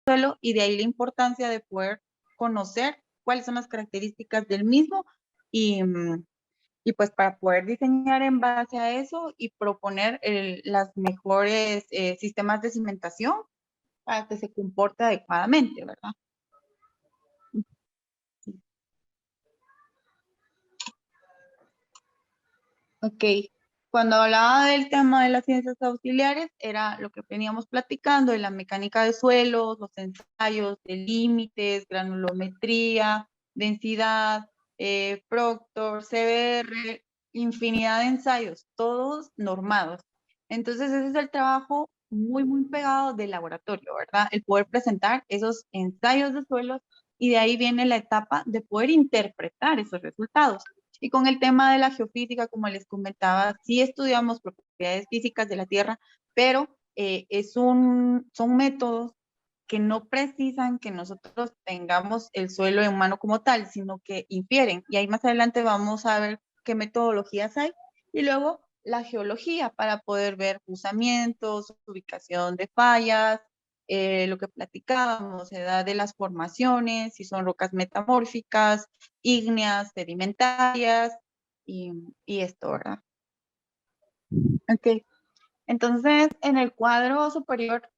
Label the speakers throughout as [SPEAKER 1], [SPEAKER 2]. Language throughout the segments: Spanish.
[SPEAKER 1] suelo y de ahí la importancia de poder conocer cuáles son las características del mismo y, y pues para poder diseñar en base a eso y proponer las mejores sistemas de cimentación para que se comporte adecuadamente, ¿verdad? Ok, cuando hablaba del tema de las ciencias auxiliares, era lo que veníamos platicando de la mecánica de suelos, los ensayos de límites, granulometría, densidad, Proctor, CBR, infinidad de ensayos, todos normados. Entonces ese es el trabajo muy pegado del laboratorio, ¿verdad? El poder presentar esos ensayos de suelos y de ahí viene la etapa de poder interpretar esos resultados. Y con el tema de la geofísica, como les comentaba, sí estudiamos propiedades físicas de la Tierra, pero son métodos que no precisan que nosotros tengamos el suelo en mano como tal, sino que infieren. Y ahí más adelante vamos a ver qué metodologías hay. Y luego la geología para poder ver cruzamientos, ubicación de fallas, lo que platicábamos, edad de las formaciones, si son rocas metamórficas, ígneas, sedimentarias y esto, ¿verdad? Ok. Entonces, en el cuadro superior,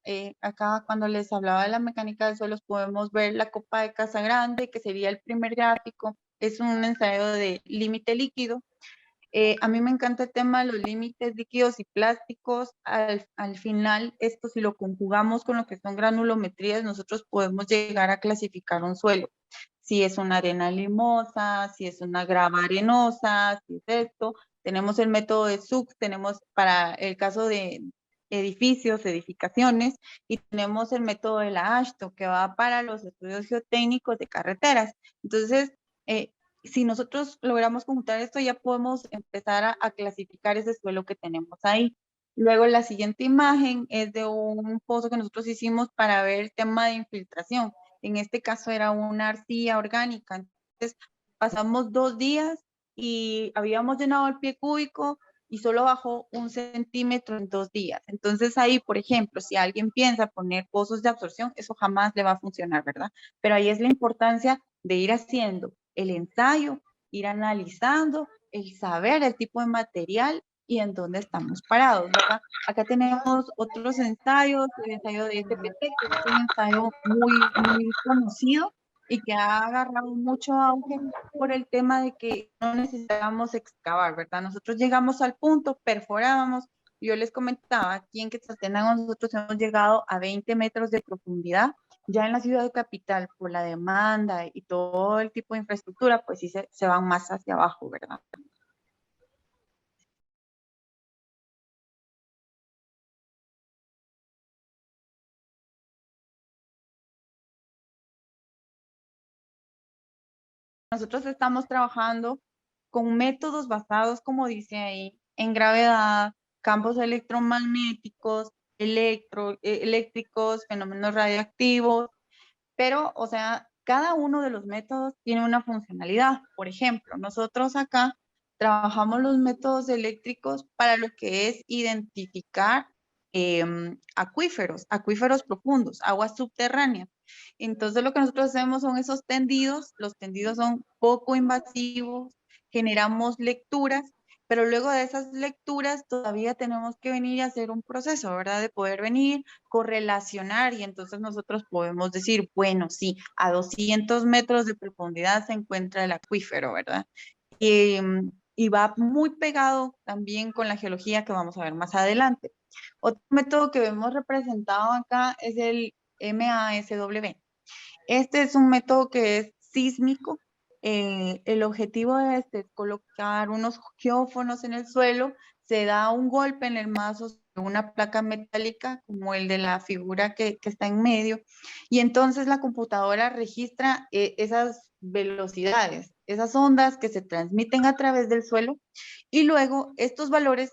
[SPEAKER 1] acá cuando les hablaba de la mecánica de suelos, podemos ver la copa de Casagrande, que sería el primer gráfico. Es un ensayo de límite líquido. A mí me encanta el tema de los límites líquidos y plásticos. Al final, esto si lo conjugamos con lo que son granulometrías, nosotros podemos llegar a clasificar un suelo. Si es una arena limosa, si es una grava arenosa, si es esto. Tenemos el método de SUC, tenemos para el caso de edificios, edificaciones, y tenemos el método de la AASHTO, que va para los estudios geotécnicos de carreteras. Entonces, si nosotros logramos conjuntar esto, ya podemos empezar a clasificar ese suelo que tenemos ahí. Luego la siguiente imagen es de un pozo que nosotros hicimos para ver el tema de infiltración. En este caso era una arcilla orgánica. Entonces pasamos 2 días y habíamos llenado el pie cúbico y solo bajó 1 centímetro en 2 días. Entonces ahí, por ejemplo, si alguien piensa poner pozos de absorción, eso jamás le va a funcionar, ¿verdad? Pero ahí es la importancia de ir haciendo el ensayo, ir analizando, el saber el tipo de material y en dónde estamos parados, ¿verdad? Acá tenemos otros ensayos, el ensayo de SPT, que es un ensayo muy conocido y que ha agarrado mucho auge por el tema de que no necesitábamos excavar, ¿verdad? Nosotros llegamos al punto, perforábamos, yo les comentaba, aquí en Quetzaltenango nosotros hemos llegado a 20 metros de profundidad. Ya en la ciudad capital, por la demanda y todo el tipo de infraestructura, pues sí se van más hacia abajo, ¿verdad? Nosotros estamos trabajando con métodos basados, como dice ahí, en gravedad, campos electromagnéticos, eléctricos, fenómenos radiactivos, pero, o sea, cada uno de los métodos tiene una funcionalidad. Por ejemplo, nosotros acá trabajamos los métodos eléctricos para lo que es identificar acuíferos profundos, aguas subterráneas. Entonces, lo que nosotros hacemos son esos tendidos, los tendidos son poco invasivos, generamos lecturas, pero luego de esas lecturas todavía tenemos que venir y hacer un proceso, ¿verdad? De poder venir, correlacionar y entonces nosotros podemos decir, bueno, sí, a 200 metros de profundidad se encuentra el acuífero, ¿verdad? Y va muy pegado también con la geología que vamos a ver más adelante. Otro método que vemos representado acá es el MASW. Este es un método que es sísmico. El objetivo de este es colocar unos geófonos en el suelo, se da un golpe en el mazo de una placa metálica como el de la figura que está en medio y entonces la computadora registra esas velocidades, esas ondas que se transmiten a través del suelo y luego estos valores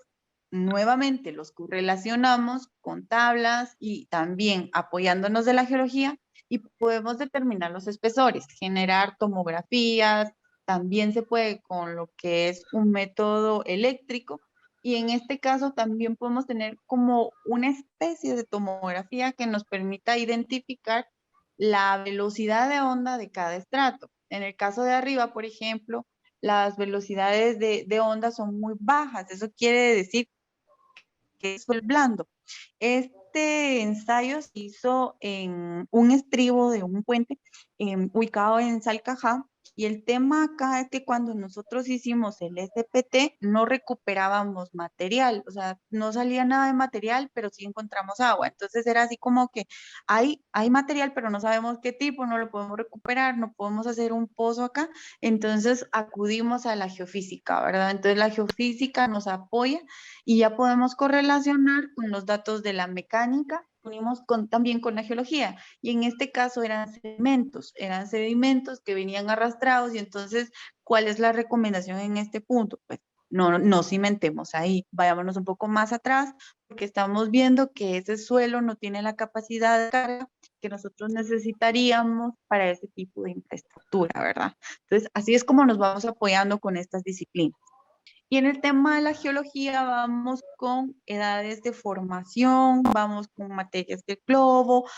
[SPEAKER 1] nuevamente los correlacionamos con tablas y también apoyándonos de la geología y podemos determinar los espesores, generar tomografías, también se puede con lo que es un método eléctrico y en este caso también podemos tener como una especie de tomografía que nos permita identificar la velocidad de onda de cada estrato. En el caso de arriba, por ejemplo, las velocidades de onda son muy bajas. Eso quiere decir que es el blando. Este ensayo se hizo en un estribo de un puente ubicado en Salcajá, y el tema acá es que cuando nosotros hicimos el SPT no recuperábamos material, o sea, no salía nada de material, pero sí encontramos agua. Entonces era así como que hay material, pero no sabemos qué tipo, no lo podemos recuperar, no podemos hacer un pozo acá. Entonces acudimos a la geofísica, ¿verdad? Entonces la geofísica nos apoya y ya podemos correlacionar con los datos de la mecánica, unimos también con la geología, y en este caso eran sedimentos que venían arrastrados, y entonces, ¿cuál es la recomendación en este punto? Pues no cimentemos ahí, vayámonos un poco más atrás, porque estamos viendo que ese suelo no tiene la capacidad de carga que nosotros necesitaríamos para ese tipo de infraestructura, ¿verdad? Entonces, así es como nos vamos apoyando con estas disciplinas. Y en el tema de la geología vamos con edades de formación, vamos con materias del globo,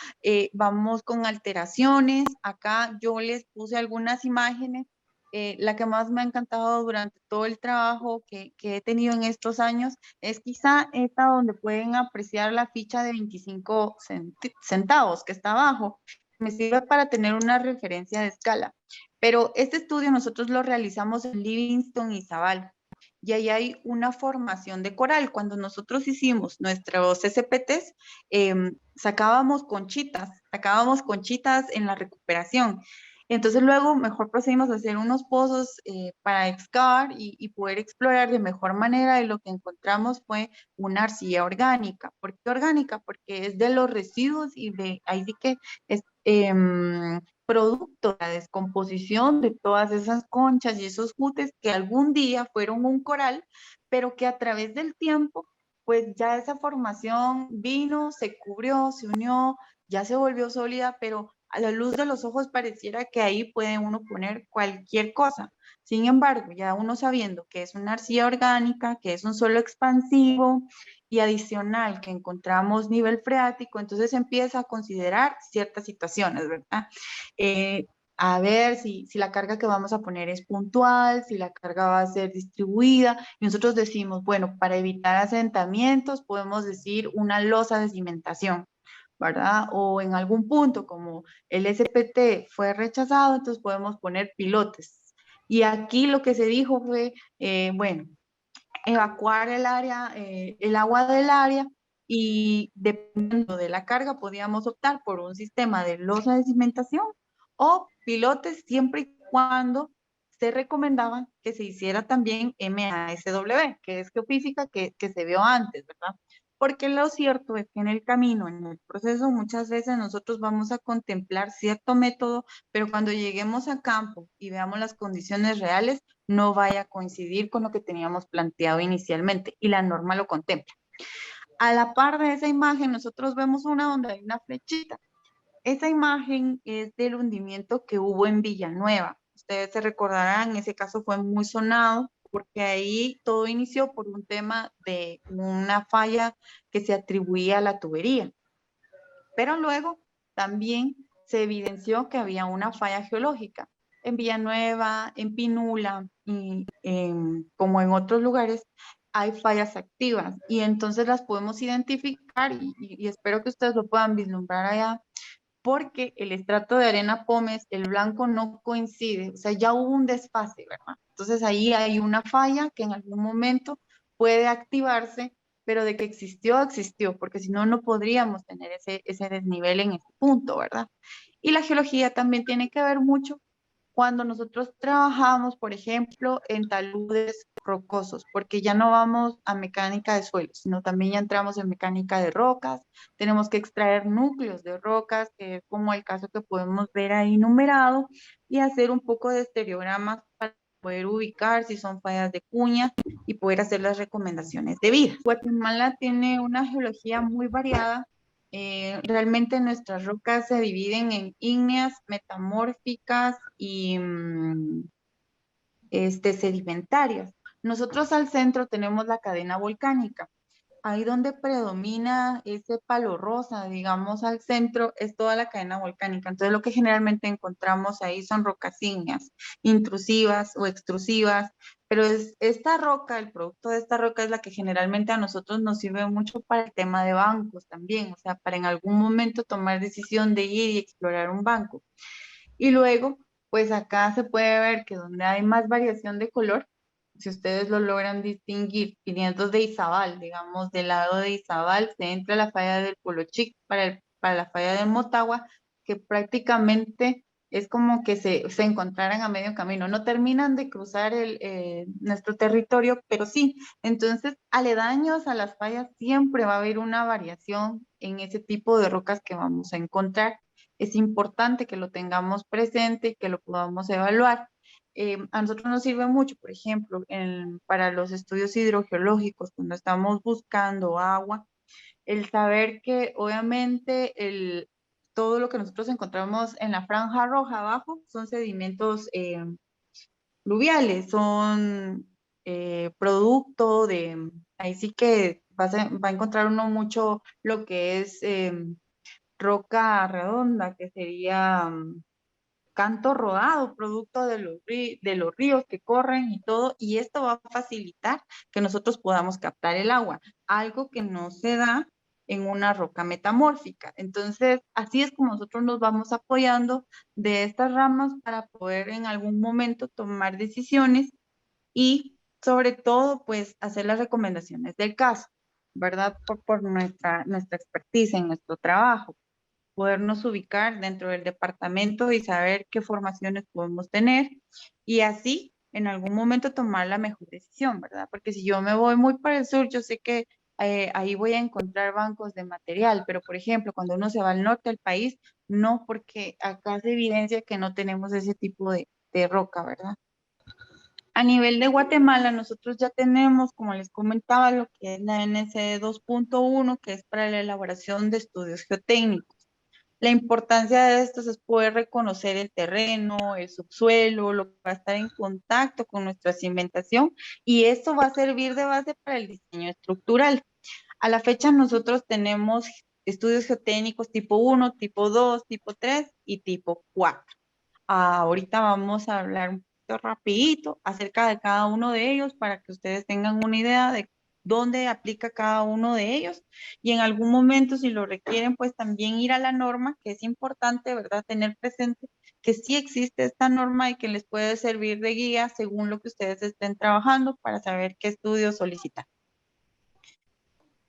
[SPEAKER 1] vamos con alteraciones. Acá yo les puse algunas imágenes. La que más me ha encantado durante todo el trabajo que he tenido en estos años es quizá esta donde pueden apreciar la ficha de 25 centavos que está abajo. Me sirve para tener una referencia de escala. Pero este estudio nosotros lo realizamos en Livingston y Zaval, y ahí hay una formación de coral. Cuando nosotros hicimos nuestros SPTs, sacábamos conchitas en la recuperación. Entonces luego mejor procedimos a hacer unos pozos para excavar y poder explorar de mejor manera, y lo que encontramos fue una arcilla orgánica. ¿Por qué orgánica? Porque es de los residuos y de ahí sí que es producto de la descomposición de todas esas conchas y esos jutes que algún día fueron un coral, pero que a través del tiempo, pues ya esa formación vino, se cubrió, se unió, ya se volvió sólida, pero a la luz de los ojos pareciera que ahí puede uno poner cualquier cosa. Sin embargo, ya uno sabiendo que es una arcilla orgánica, que es un suelo expansivo, y adicional que encontramos nivel freático, entonces empieza a considerar ciertas situaciones, ¿verdad? Eh, a ver si la carga que vamos a poner es puntual, si la carga va a ser distribuida. Y nosotros decimos, bueno, para evitar asentamientos podemos decir una losa de cimentación, ¿verdad? O en algún punto, como el SPT fue rechazado, entonces podemos poner pilotes. Y aquí lo que se dijo fue, bueno, evacuar el área, el agua del área, y dependiendo de la carga podíamos optar por un sistema de losa de cimentación o pilotes, siempre y cuando se recomendaban que se hiciera también MASW, que es geofísica que se vio antes, ¿verdad? Porque lo cierto es que en el camino, en el proceso, muchas veces nosotros vamos a contemplar cierto método, pero cuando lleguemos a campo y veamos las condiciones reales, no vaya a coincidir con lo que teníamos planteado inicialmente, y la norma lo contempla. A la par de esa imagen, nosotros vemos una donde hay una flechita. Esa imagen es del hundimiento que hubo en Villanueva. Ustedes se recordarán, ese caso fue muy sonado porque ahí todo inició por un tema de una falla que se atribuía a la tubería. Pero luego también se evidenció que había una falla geológica en Villanueva, en Pinula, y como en otros lugares hay fallas activas, y entonces las podemos identificar, y espero que ustedes lo puedan vislumbrar allá, porque el estrato de arena pómez, el blanco no coincide, o sea, ya hubo un desfase, ¿verdad? Entonces ahí hay una falla que en algún momento puede activarse, pero de que existió, existió, porque si no, no podríamos tener ese desnivel en ese punto, ¿verdad? Y la geología también tiene que ver mucho cuando nosotros trabajamos, por ejemplo, en taludes rocosos, porque ya no vamos a mecánica de suelos, sino también ya entramos en mecánica de rocas. Tenemos que extraer núcleos de rocas, que es como el caso que podemos ver ahí numerado, y hacer un poco de estereogramas para poder ubicar si son fallas de cuña y poder hacer las recomendaciones debidas. Guatemala tiene una geología muy variada. Realmente nuestras rocas se dividen en ígneas, metamórficas y sedimentarias. Nosotros al centro tenemos la cadena volcánica. ahí donde predomina ese palo rosa, digamos, al centro, es toda la cadena volcánica. Entonces, lo que generalmente encontramos ahí son rocas ígneas, intrusivas o extrusivas, pero es esta roca, el producto de esta roca es la que generalmente a nosotros nos sirve mucho para el tema de bancos también, o sea, para en algún momento tomar decisión de ir y explorar un banco. Y luego, pues acá se puede ver que donde hay más variación de color, si ustedes lo logran distinguir, viniendo de Izabal, digamos, del lado de Izabal, se entra a la falla del Polochic para la falla del Motagua, que prácticamente es como que se encontraran a medio camino. No terminan de cruzar nuestro territorio, pero sí. Entonces, aledaños a las fallas siempre va a haber una variación en ese tipo de rocas que vamos a encontrar. Es importante que lo tengamos presente y que lo podamos evaluar. A nosotros nos sirve mucho, por ejemplo, para los estudios hidrogeológicos, cuando estamos buscando agua, el saber que obviamente todo lo que nosotros encontramos en la franja roja abajo son sedimentos fluviales, son producto de, ahí sí que va a encontrar uno mucho lo que es roca redonda, que sería canto rodado, producto de de los ríos que corren y todo, y esto va a facilitar que nosotros podamos captar el agua, algo que no se da en una roca metamórfica. Entonces, así es como nosotros nos vamos apoyando de estas ramas para poder en algún momento tomar decisiones y sobre todo, pues, hacer las recomendaciones del caso, ¿verdad? Por nuestra expertise en nuestro trabajo, podernos ubicar dentro del departamento y saber qué formaciones podemos tener y así en algún momento tomar la mejor decisión, ¿verdad? Porque si yo me voy muy para el sur, yo sé que ahí voy a encontrar bancos de material, pero por ejemplo, cuando uno se va al norte del país, no, porque acá se evidencia que no tenemos ese tipo de roca, ¿verdad? A nivel de Guatemala, nosotros ya tenemos, como les comentaba, lo que es la NC 2.1, que es para la elaboración de estudios geotécnicos. La importancia de estos es poder reconocer el terreno, el subsuelo, lo que va a estar en contacto con nuestra cimentación y esto va a servir de base para el diseño estructural. A la fecha nosotros tenemos estudios geotécnicos tipo 1, tipo 2, tipo 3 y tipo 4. Ahorita vamos a hablar un poquito rapidito acerca de cada uno de ellos para que ustedes tengan una idea de dónde aplica cada uno de ellos y en algún momento si lo requieren pues también ir a la norma, que es importante, ¿verdad? Tener presente que sí existe esta norma y que les puede servir de guía según lo que ustedes estén trabajando para saber qué estudios solicitar.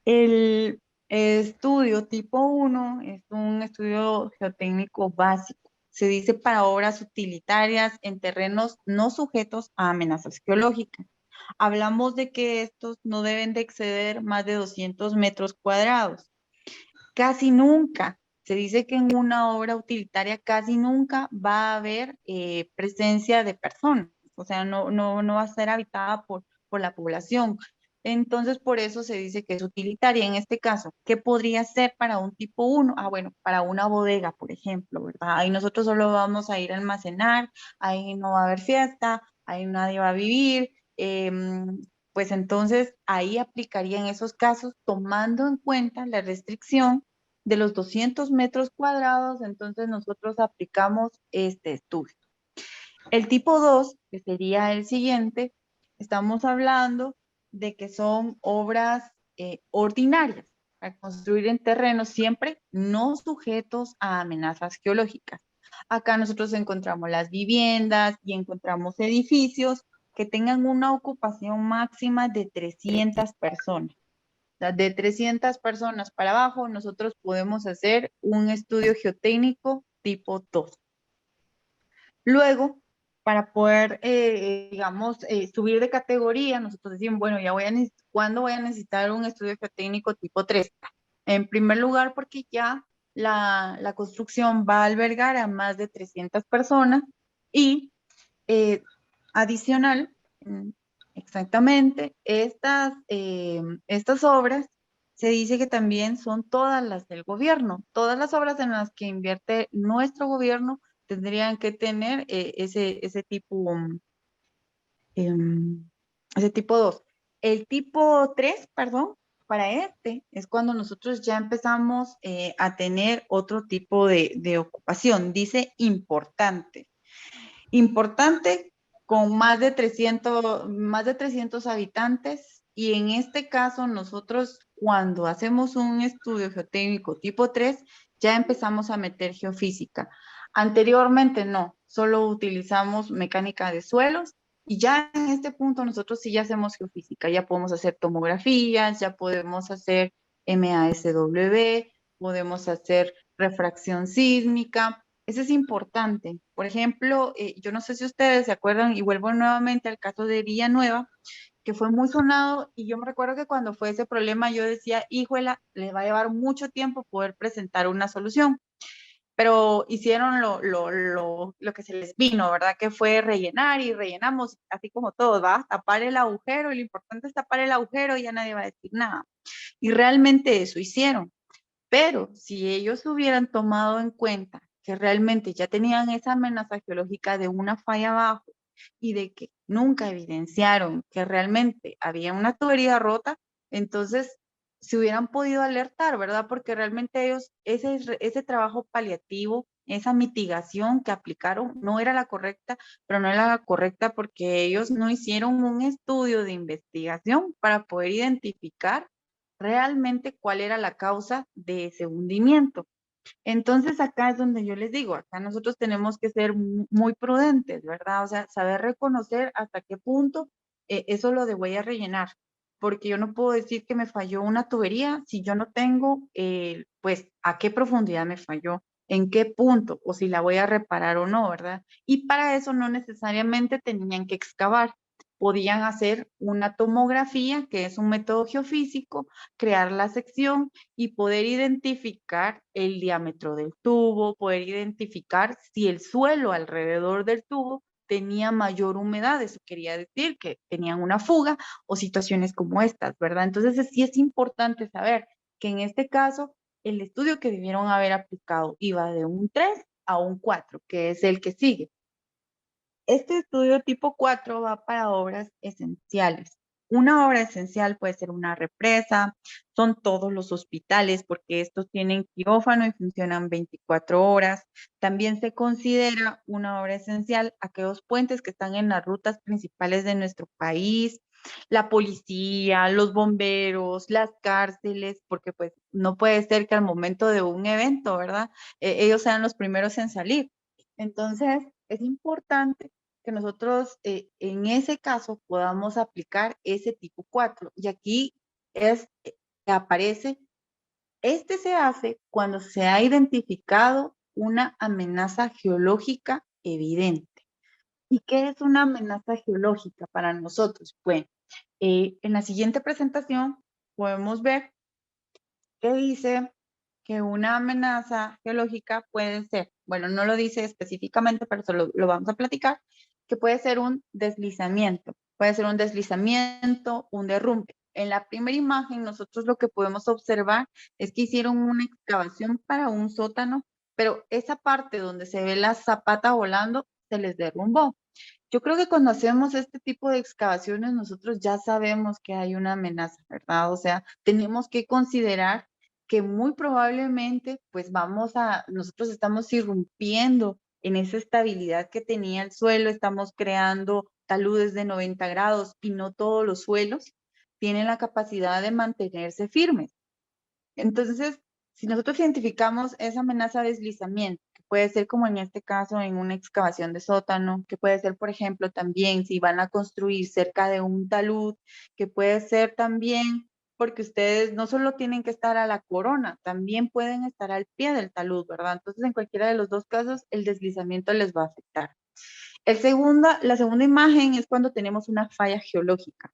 [SPEAKER 1] El estudio tipo 1 es un estudio geotécnico básico. Se dice para obras utilitarias en terrenos no sujetos a amenazas geológicas. Hablamos de que estos no deben de exceder más de 200 metros cuadrados. Casi nunca, se dice que en una obra utilitaria casi nunca va a haber presencia de personas, o sea, no va a ser habitada por la población. Entonces, por eso se dice que es utilitaria. En este caso, ¿qué podría ser para un tipo 1? Ah, bueno, para una bodega, por ejemplo, ¿verdad? Ahí nosotros solo vamos a ir a almacenar, ahí no va a haber fiesta, ahí nadie va a vivir. Pues entonces ahí aplicaría en esos casos tomando en cuenta la restricción de los 200 metros cuadrados, entonces nosotros aplicamos este estudio. El tipo 2, que sería el siguiente, estamos hablando de que son obras ordinarias para construir en terrenos siempre no sujetos a amenazas geológicas. Acá nosotros encontramos las viviendas y encontramos edificios que tengan una ocupación máxima de 300 personas. O sea, de 300 personas para abajo, nosotros podemos hacer un estudio geotécnico tipo 2. Luego, para poder, digamos, subir de categoría, nosotros decimos, bueno, ya ¿cuándo voy a necesitar un estudio geotécnico tipo 3? En primer lugar, porque ya la construcción va a albergar a más de 300 personas y eh, adicional, exactamente, estas obras se dice que también son todas las del gobierno. Todas las obras en las que invierte nuestro gobierno tendrían que tener em, ese tipo 2. El tipo 3, perdón, Para este es cuando nosotros ya empezamos a tener otro tipo de ocupación. Dice importante. Importante con más de 300 habitantes, y en este caso nosotros cuando hacemos un estudio geotécnico tipo 3 ya empezamos a meter geofísica. Anteriormente no, solo utilizamos mecánica de suelos, y ya en este punto nosotros sí ya hacemos geofísica, ya podemos hacer tomografías, ya podemos hacer MASW, podemos hacer refracción sísmica. Eso es importante. Por ejemplo, yo no sé si ustedes se acuerdan, y vuelvo nuevamente al caso de Villanueva, que fue muy sonado, y yo me recuerdo que cuando fue ese problema yo decía, híjola, le va a llevar mucho tiempo poder presentar una solución, pero hicieron lo que se les vino, ¿verdad? Que fue rellenar, y rellenamos, así como todos, ¿va? Tapar el agujero, y lo importante es tapar el agujero y ya nadie va a decir nada. Y realmente eso hicieron. Pero si ellos hubieran tomado en cuenta que realmente ya tenían esa amenaza geológica de una falla abajo, y de que nunca evidenciaron que realmente había una tubería rota, entonces se hubieran podido alertar, ¿verdad? Porque realmente ellos, ese trabajo paliativo, esa mitigación que aplicaron no era la correcta, pero no era la correcta porque ellos no hicieron un estudio de investigación para poder identificar realmente cuál era la causa de ese hundimiento. Entonces acá es donde yo les digo, acá nosotros tenemos que ser muy prudentes, ¿verdad? O sea, saber reconocer hasta qué punto eso lo voy a rellenar, porque yo no puedo decir que me falló una tubería si yo no tengo, pues, a qué profundidad me falló, en qué punto, o si la voy a reparar o no, ¿verdad? Y para eso no necesariamente tenían que excavar. Podían hacer una tomografía, que es un método geofísico, crear la sección y poder identificar el diámetro del tubo, poder identificar si el suelo alrededor del tubo tenía mayor humedad. Eso quería decir que tenían una fuga o situaciones como estas, ¿verdad? Entonces sí es importante saber que en este caso el estudio que debieron haber aplicado iba de un 3 a un 4, que es el que sigue. Este estudio tipo 4 va para obras esenciales. Una obra esencial puede ser una represa, son todos los hospitales porque estos tienen quirófano y funcionan 24 horas. También se considera una obra esencial aquellos puentes que están en las rutas principales de nuestro país, la policía, los bomberos, las cárceles, porque pues no puede ser que al momento de un evento, ¿verdad? Ellos sean los primeros en salir. Entonces, es importante que nosotros en ese caso podamos aplicar ese tipo 4. Y aquí es que aparece, este se hace cuando se ha identificado una amenaza geológica evidente. ¿Y qué es una amenaza geológica para nosotros? Bueno, en la siguiente presentación podemos ver que dice que una amenaza geológica puede ser, bueno, no lo dice específicamente, pero solo lo vamos a platicar, que puede ser un deslizamiento, un derrumbe. En la primera imagen, nosotros lo que podemos observar es que hicieron una excavación para un sótano, pero esa parte donde se ve la zapata volando se les derrumbó. Yo creo que cuando hacemos este tipo de excavaciones, nosotros ya sabemos que hay una amenaza, ¿verdad? O sea, tenemos que considerar que muy probablemente, pues nosotros estamos irrumpiendo en esa estabilidad que tenía el suelo, estamos creando taludes de 90 grados, y no todos los suelos tienen la capacidad de mantenerse firmes. Entonces, si nosotros identificamos esa amenaza de deslizamiento, que puede ser como en este caso en una excavación de sótano, que puede ser, por ejemplo, también si van a construir cerca de un talud, que puede ser también porque ustedes no solo tienen que estar a la corona, también pueden estar al pie del talud, ¿verdad? Entonces, en cualquiera de los dos casos, el deslizamiento les va a afectar. La segunda imagen es cuando tenemos una falla geológica.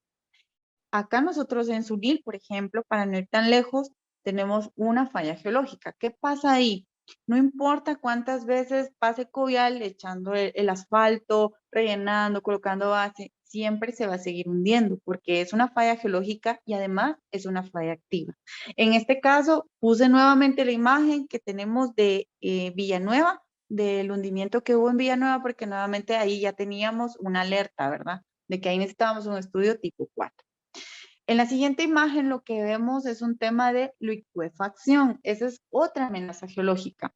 [SPEAKER 1] Acá nosotros en Sunil, por ejemplo, para no ir tan lejos, tenemos una falla geológica. ¿Qué pasa ahí? No importa cuántas veces pase Covial echando el asfalto, rellenando, colocando base, siempre se va a seguir hundiendo porque es una falla geológica y además es una falla activa. En este caso, puse nuevamente la imagen que tenemos de Villanueva, del hundimiento que hubo en Villanueva, porque nuevamente ahí ya teníamos una alerta, ¿verdad? De que ahí necesitábamos un estudio tipo 4. En la siguiente imagen lo que vemos es un tema de licuefacción. Esa es otra amenaza geológica.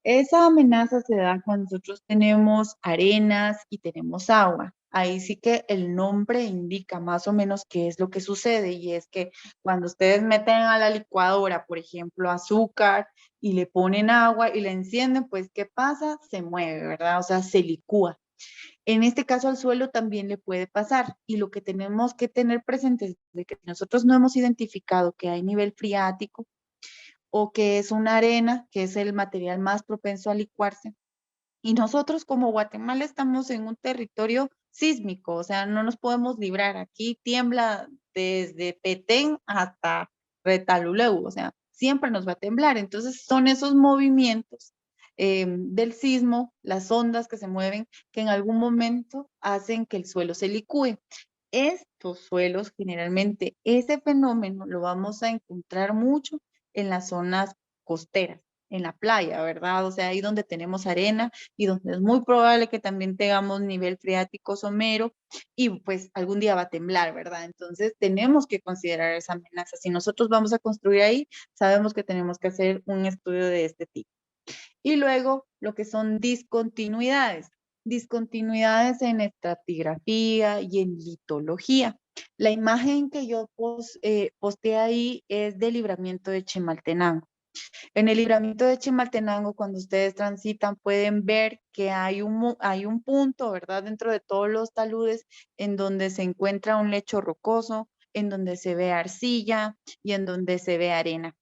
[SPEAKER 1] Esa amenaza se da cuando nosotros tenemos arenas y tenemos agua. Ahí sí que el nombre indica más o menos qué es lo que sucede, y es que cuando ustedes meten a la licuadora, por ejemplo, azúcar y le ponen agua y la encienden, pues ¿qué pasa? Se mueve, ¿verdad? O sea, se licúa. En este caso al suelo también le puede pasar, y lo que tenemos que tener presente es de que si nosotros no hemos identificado que hay nivel freático o que es una arena, que es el material más propenso a licuarse, y nosotros como Guatemala estamos en un territorio sísmico, o sea, no nos podemos librar. Aquí tiembla desde Petén hasta Retaluleu, o sea, siempre nos va a temblar. Entonces son esos movimientos del sismo, las ondas que se mueven, que en algún momento hacen que el suelo se licúe. Estos suelos, generalmente, ese fenómeno lo vamos a encontrar mucho en las zonas costeras, en la playa, ¿verdad? O sea, ahí donde tenemos arena y donde es muy probable que también tengamos nivel freático somero y pues algún día va a temblar, ¿verdad? Entonces tenemos que considerar esa amenaza. Si nosotros vamos a construir ahí, sabemos que tenemos que hacer un estudio de este tipo. Y luego lo que son discontinuidades. Discontinuidades en estratigrafía y en litología. La imagen que yo posteé ahí es del libramiento de Chimaltenango. En el libramiento de Chimaltenango, cuando ustedes transitan, pueden ver que hay un punto, ¿verdad? Dentro de todos los taludes en donde se encuentra un lecho rocoso, en donde se ve arcilla y en donde se ve arena.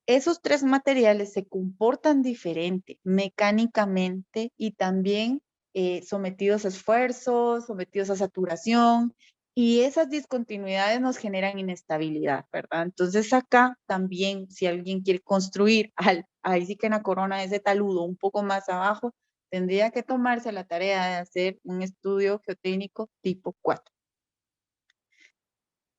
[SPEAKER 1] Esos tres materiales se comportan diferente mecánicamente y también sometidos a esfuerzos, sometidos a saturación, y esas discontinuidades nos generan inestabilidad, ¿verdad? Entonces acá también, si alguien quiere construir, ahí sí que en la corona de ese taludo un poco más abajo, tendría que tomarse la tarea de hacer un estudio geotécnico tipo 4.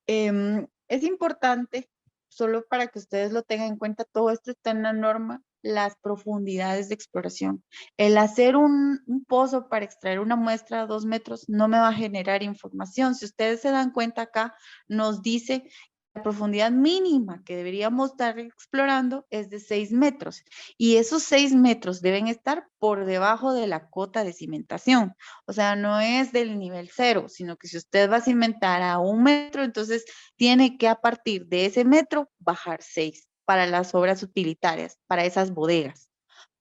[SPEAKER 1] Es importante, solo para que ustedes lo tengan en cuenta, todo esto está en la norma, las profundidades de exploración. El hacer un pozo para extraer una muestra a 2 metros no me va a generar información. Si ustedes se dan cuenta acá, nos dice la profundidad mínima que deberíamos estar explorando es de 6 metros, y esos 6 metros deben estar por debajo de la cota de cimentación. O sea, no es del nivel 0, sino que si usted va a cimentar a 1 metro, entonces tiene que a partir de ese metro bajar 6 para las obras utilitarias, para esas bodegas.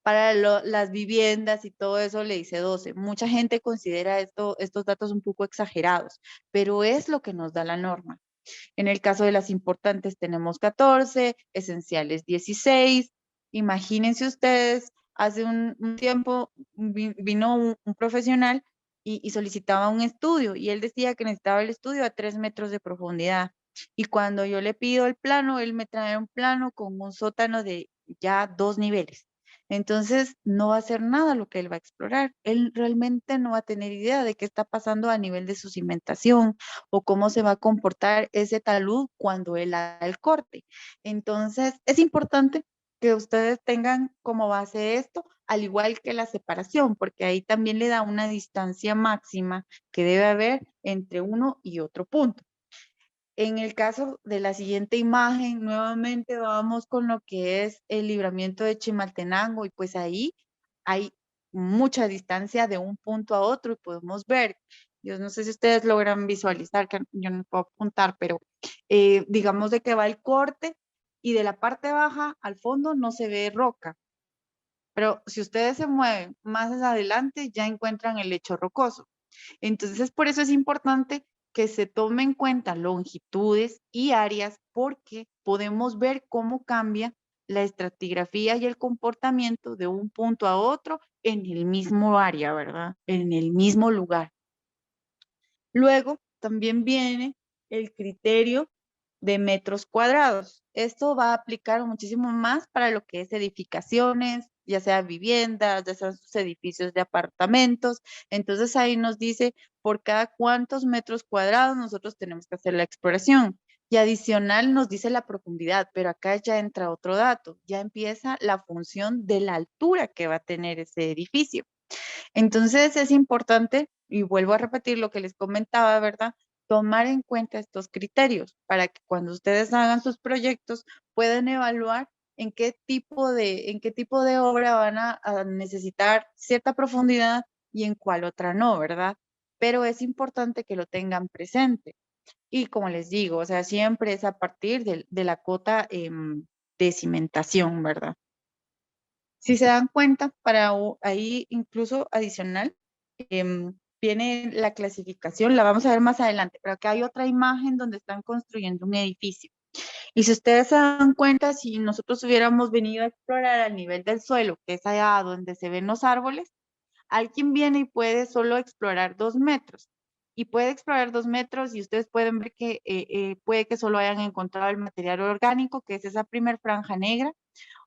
[SPEAKER 1] Para las viviendas y todo eso le dice 12. Mucha gente considera estos datos un poco exagerados, pero es lo que nos da la norma. En el caso de las importantes tenemos 14, esenciales 16. Imagínense ustedes, hace un tiempo vino un profesional y solicitaba un estudio, y él decía que necesitaba el estudio a 3 metros de profundidad. Y cuando yo le pido el plano, él me trae un plano con un sótano de ya 2 niveles. Entonces, no va a hacer nada lo que él va a explorar. Él realmente no va a tener idea de qué está pasando a nivel de su cimentación o cómo se va a comportar ese talud cuando él haga el corte. Entonces, es importante que ustedes tengan como base esto, al igual que la separación, porque ahí también le da una distancia máxima que debe haber entre uno y otro punto. En el caso de la siguiente imagen, nuevamente vamos con lo que es el libramiento de Chimaltenango, y pues ahí hay mucha distancia de un punto a otro y podemos ver, yo no sé si ustedes logran visualizar, que yo no puedo apuntar, pero digamos de que va el corte y de la parte baja al fondo no se ve roca, pero si ustedes se mueven más adelante ya encuentran el lecho rocoso. Entonces, por eso es importante que se tome en cuenta longitudes y áreas, porque podemos ver cómo cambia la estratigrafía y el comportamiento de un punto a otro en el mismo área, ¿verdad? En el mismo lugar. Luego, también viene el criterio de metros cuadrados. Esto va a aplicar muchísimo más para lo que es edificaciones, ya sea viviendas, ya sean sus edificios de apartamentos. Entonces ahí nos dice por cada cuántos metros cuadrados nosotros tenemos que hacer la exploración. Y adicional nos dice la profundidad, pero acá ya entra otro dato, ya empieza la función de la altura que va a tener ese edificio. Entonces es importante, y vuelvo a repetir lo que les comentaba, ¿verdad? tomar en cuenta estos criterios para que cuando ustedes hagan sus proyectos puedan evaluar en qué tipo de obra van a necesitar cierta profundidad y en cuál otra no, ¿verdad? Pero es importante que lo tengan presente. Y como les digo, o sea, siempre es a partir de la cota de cimentación, ¿verdad? Si se dan cuenta, ahí incluso adicional, viene la clasificación, la vamos a ver más adelante, pero acá hay otra imagen donde están construyendo un edificio. Y si ustedes se dan cuenta, si nosotros hubiéramos venido a explorar al nivel del suelo, que es allá donde se ven los árboles, alguien viene y puede solo explorar 2 metros. Y puede explorar 2 metros y ustedes pueden ver que puede que solo hayan encontrado el material orgánico, que es esa primer franja negra,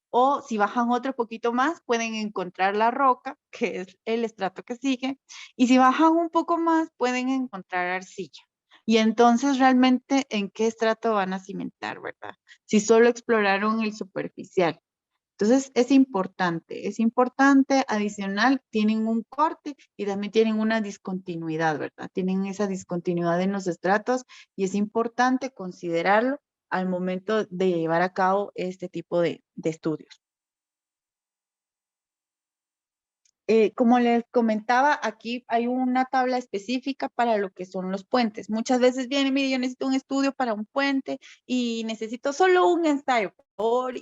[SPEAKER 1] o si bajan otro poquito más, pueden encontrar la roca, que es el estrato que sigue, y si bajan un poco más, pueden encontrar arcilla. Y entonces realmente, ¿en qué estrato van a cimentar, verdad? Si solo exploraron el superficial. Entonces es importante, adicional, tienen un corte y también tienen una discontinuidad, ¿verdad? Tienen esa discontinuidad en los estratos y es importante considerarlo al momento de llevar a cabo este tipo de estudios. Como les comentaba, aquí hay una tabla específica para lo que son los puentes. Muchas veces viene, mire, yo necesito un estudio para un puente y necesito solo un ensayo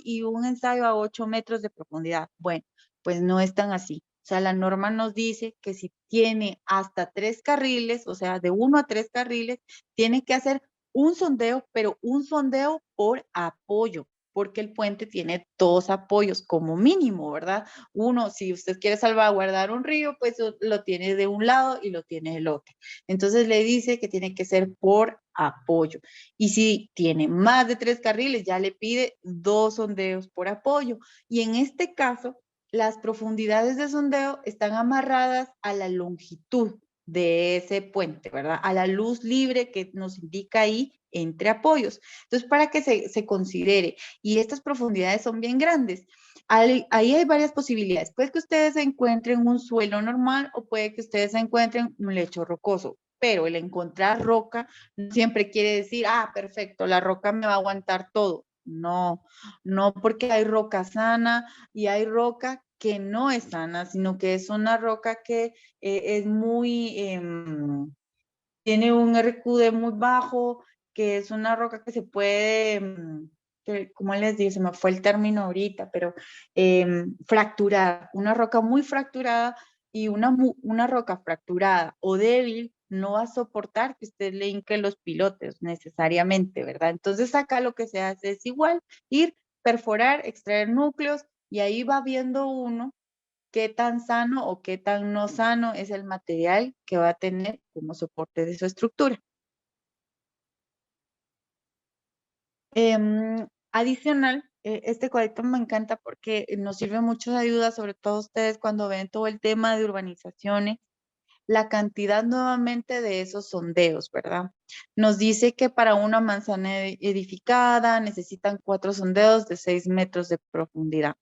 [SPEAKER 1] y un ensayo a 8 metros de profundidad. Bueno, pues no es tan así. O sea, la norma nos dice que si tiene hasta 3 carriles, o sea, de 1 a 3 carriles, tiene que hacer un sondeo, pero un sondeo por apoyo, porque el puente tiene 2 apoyos como mínimo, ¿verdad? Uno, si usted quiere salvaguardar un río, pues lo tiene de un lado y lo tiene del otro. Entonces le dice que tiene que ser por apoyo. Y si tiene más de 3 carriles, ya le pide 2 sondeos por apoyo. Y en este caso, las profundidades de sondeo están amarradas a la longitud de ese puente, ¿verdad? A la luz libre que nos indica ahí entre apoyos. Entonces, para que se considere, y estas profundidades son bien grandes, ahí hay varias posibilidades. Puede que ustedes encuentren un suelo normal o puede que ustedes encuentren un lecho rocoso, pero el encontrar roca no siempre quiere decir, ah, perfecto, la roca me va a aguantar todo. No, no porque hay roca sana y hay roca que no es sana, sino que es una roca que es muy, tiene un RQD muy bajo, que es una roca que se puede, ¿cómo les digo? Se me fue el término ahorita, pero fracturada, una roca muy fracturada y una roca fracturada o débil no va a soportar que usted le hinque los pilotes necesariamente, ¿verdad? Entonces acá lo que se hace es igual, ir, perforar, extraer núcleos y ahí va viendo uno qué tan sano o qué tan no sano es el material que va a tener como soporte de su estructura. Adicional, este cuadrito me encanta porque nos sirve mucho de ayuda, sobre todo ustedes cuando ven todo el tema de urbanizaciones, la cantidad nuevamente de esos sondeos, ¿verdad? Nos dice que para una manzana edificada necesitan 4 sondeos de 6 metros de profundidad.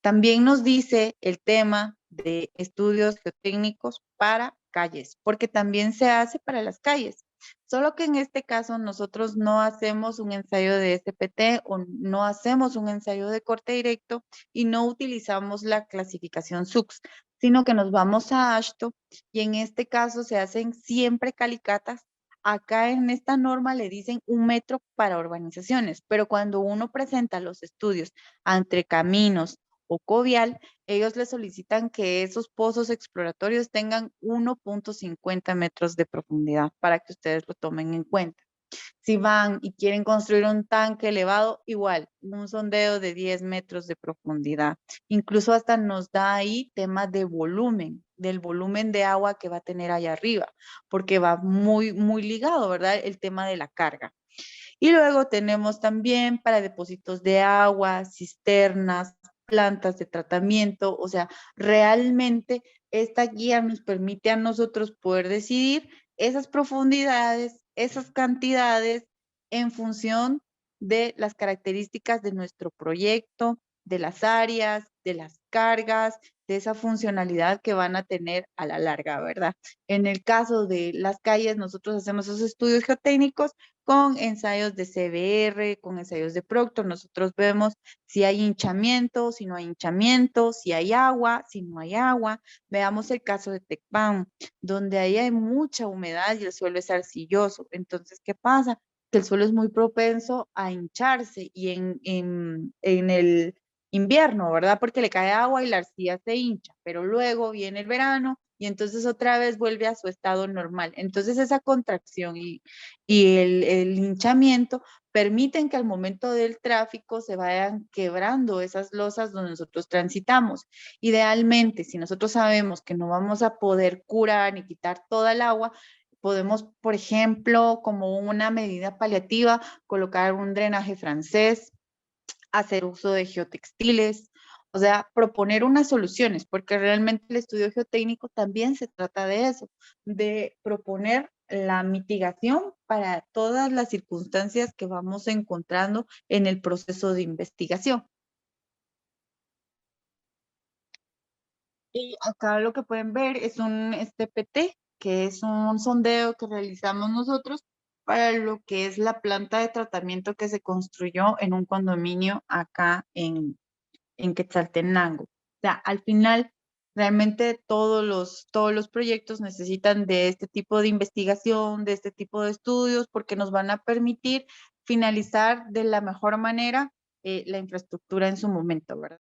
[SPEAKER 1] También nos dice el tema de estudios geotécnicos para calles, porque también se hace para las calles. Solo que en este caso nosotros no hacemos un ensayo de SPT o no hacemos un ensayo de corte directo y no utilizamos la clasificación SUX, sino que nos vamos a AASHTO y en este caso se hacen siempre calicatas. Acá en esta norma le dicen 1 metro para urbanizaciones, pero cuando uno presenta los estudios entre caminos, o Covial, ellos le solicitan que esos pozos exploratorios tengan 1.50 metros de profundidad para que ustedes lo tomen en cuenta. Si van y quieren construir un tanque elevado, igual, un sondeo de 10 metros de profundidad. Incluso hasta nos da ahí temas de volumen, del volumen de agua que va a tener allá arriba, porque va muy, muy ligado, ¿verdad? El tema de la carga. Y luego tenemos también para depósitos de agua, cisternas, plantas de tratamiento, o sea, realmente esta guía nos permite a nosotros poder decidir esas profundidades, esas cantidades en función de las características de nuestro proyecto, de las áreas, de las cargas, de esa funcionalidad que van a tener a la larga, ¿verdad? En el caso de las calles, nosotros hacemos esos estudios geotécnicos con ensayos de CBR, con ensayos de Proctor. Nosotros vemos si hay hinchamiento, si no hay hinchamiento, si hay agua, si no hay agua. Veamos el caso de Tecpan, donde ahí hay mucha humedad y el suelo es arcilloso. Entonces, ¿qué pasa? Que el suelo es muy propenso a hincharse y en el invierno, ¿verdad? Porque le cae agua y la arcilla se hincha, pero luego viene el verano y entonces otra vez vuelve a su estado normal. Entonces esa contracción y el hinchamiento permiten que al momento del tráfico se vayan quebrando esas losas donde nosotros transitamos. Idealmente, si nosotros sabemos que no vamos a poder curar ni quitar toda el agua, podemos, por ejemplo, como una medida paliativa, colocar un drenaje francés, hacer uso de geotextiles, o sea, proponer unas soluciones, porque realmente el estudio geotécnico también se trata de eso, de proponer la mitigación para todas las circunstancias que vamos encontrando en el proceso de investigación. Y acá lo que pueden ver es un STPT, que es un sondeo que realizamos nosotros para lo que es la planta de tratamiento que se construyó en un condominio acá en Quetzaltenango. O sea, al final, realmente todos los proyectos necesitan de este tipo de investigación, de este tipo de estudios, porque nos van a permitir finalizar de la mejor manera la infraestructura en su momento, ¿verdad?